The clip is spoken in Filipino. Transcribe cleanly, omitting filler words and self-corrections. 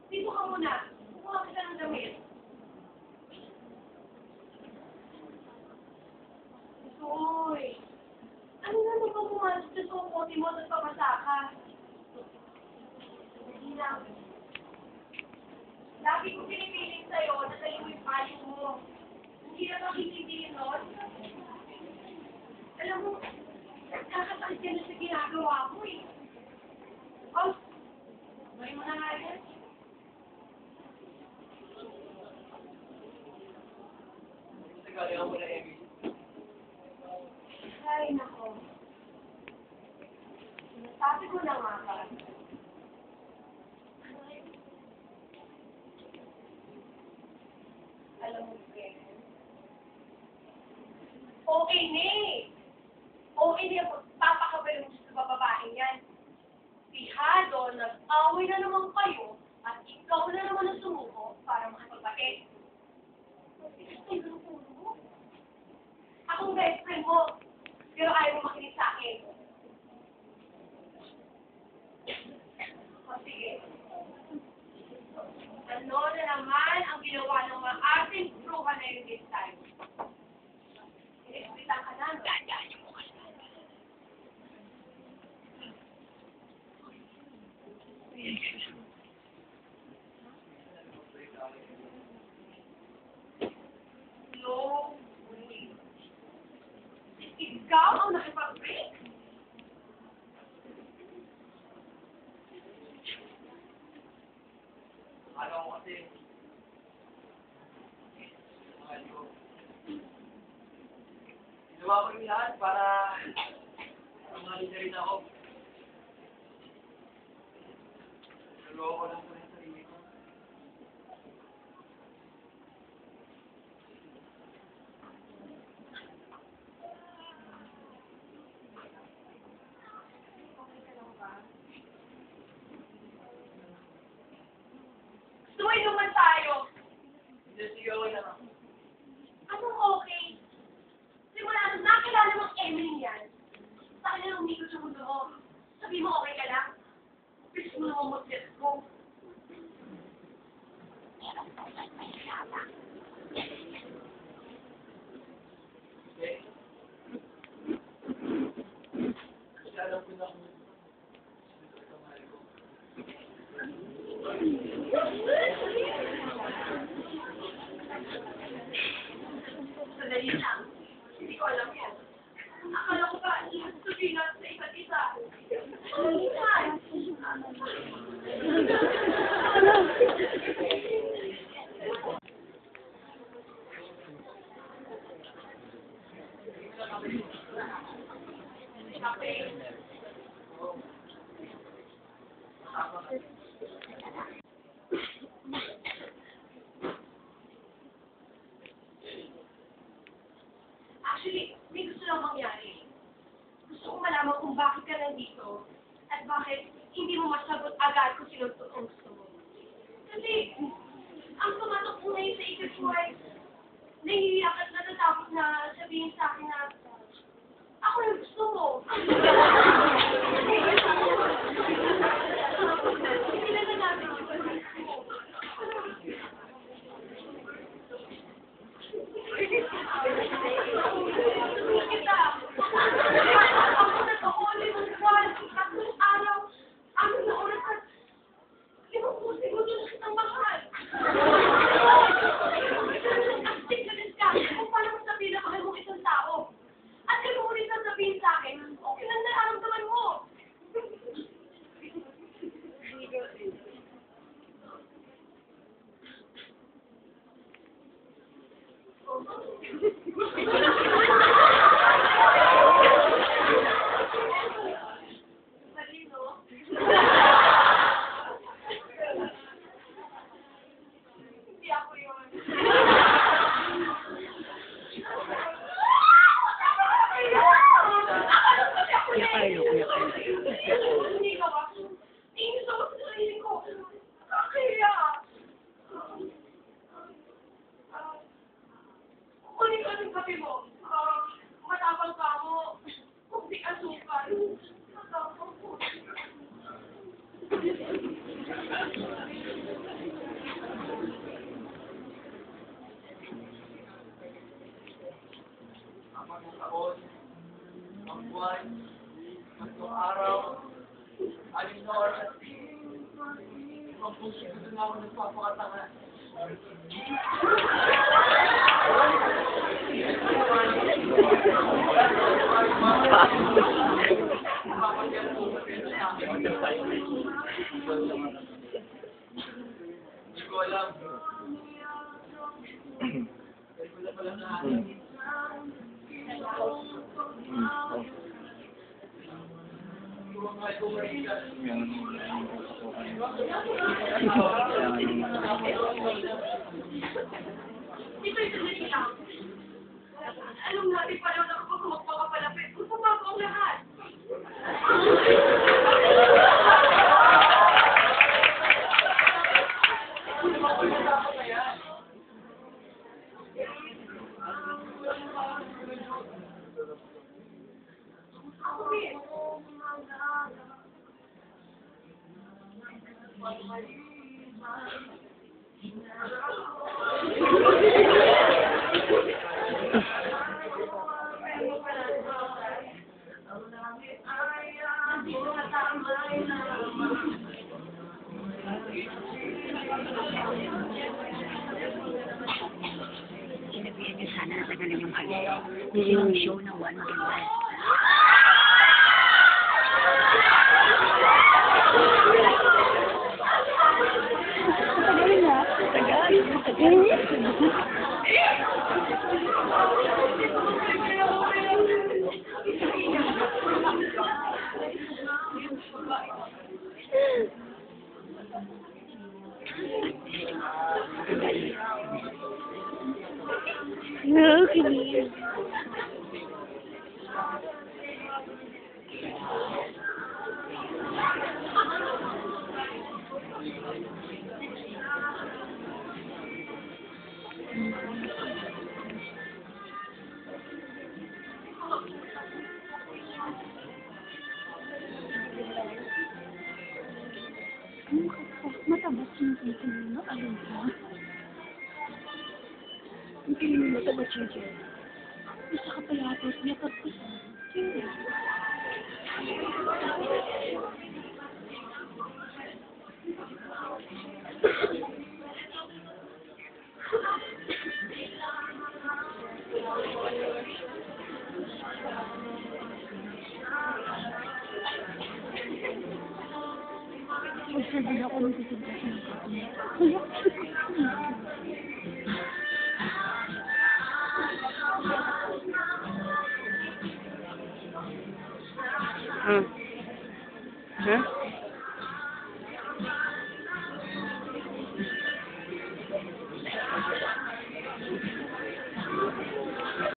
Dito ka muna. Kukuha kita ng damit. Uy. Ano na naman pumasok sa sukote mo at papasa ka? Hindi lang. Lagi kong pinipiling sa'yo na sa'yo yung payo mo. Hindi na makikitigin nun. Alam mo, kakasakit ka na sa ginagawa mo eh. Oh, may mo na nga yan. Nagkalihan mo na, Amy. Ay, nako. Sabi ko na nga ba? Alam mo, Ken. Okay na eh. Okay na yung papakabal mo sa bababaeng yan. Pihado, nag-away na naman kayo at ikaw na naman ang sumuko para makapagpait. Akong best friend mo, pero ayaw mo makinig sa akin. O sige. Ano na naman ang ginawa ng mga ating bruha na yun this time? Inespitan ka na, no? No way. Ikaw ang nakipag-break? Ano ko kasi, mahal ko. Ginawa ko yung lahat para mahalin na rin ako. Nagawa ko lang po yung sarili ko. Suway naman tayo. Sinisigawan lang ako. Anong okay? Simula nung nakilala mong Emily yan, sa kanya umikot sa mundo mo. Sabi mo okay ka lang? Bilis mo naman mag-let go. Okay? Kasi alam ko na kung sino ka mahal ko. Sandali lang. Hindi ko alam yan. Akala ko ba, lahat sabihin natin sa isa't isa. Actually, may gusto lang mangyari. Gusto kong malaman kung bakit ka nandito at bakit hindi mo masagot agad kung sino totoong gusto mo. Kasi, ang tumatok ko ngayon sa isip ko ay nahihiyak at natatakot na sabihin sa akin na ako yung gusto mo. Hindi na nagagawin ko. Kita. Ako na to, limang buwan, 3 araw, amin na oras at 5 segundo na kitang mahal. Astig na din ka kung paano mo sabihin na mahal mo isang tao. At ikaw mo rin sasabihin sa akin, okay lang nararamdaman mo. Malino. Hindi ako yun. Hindi ka ba? Tingin sa sarili ko. Kaya. Kunin ko ng kape mo. Matapang ka mo. Kung di asukal. Matapang ko. Tatlong araw, aling na oras, ang puso ko na ako nagpapakatanga. Hindi ko alam. Hindi ko na pala nahanap. Dito ito lang. Alam natin pareho na kapag magpapalapit. Kung pumapa ang lahat. Ako rin. Sinabihan niyo sana na tagalan yung hali. Kasi yung show ng One More One. Matagal na. Matagal. No, kinig. Matabat yung dito nyo, alam mo? Hindi mo matabat yung dito. Isa ka palatos, may tapos. Hindi. Magsabi ako ng sisibas ng kapatid. Kaya, Huh?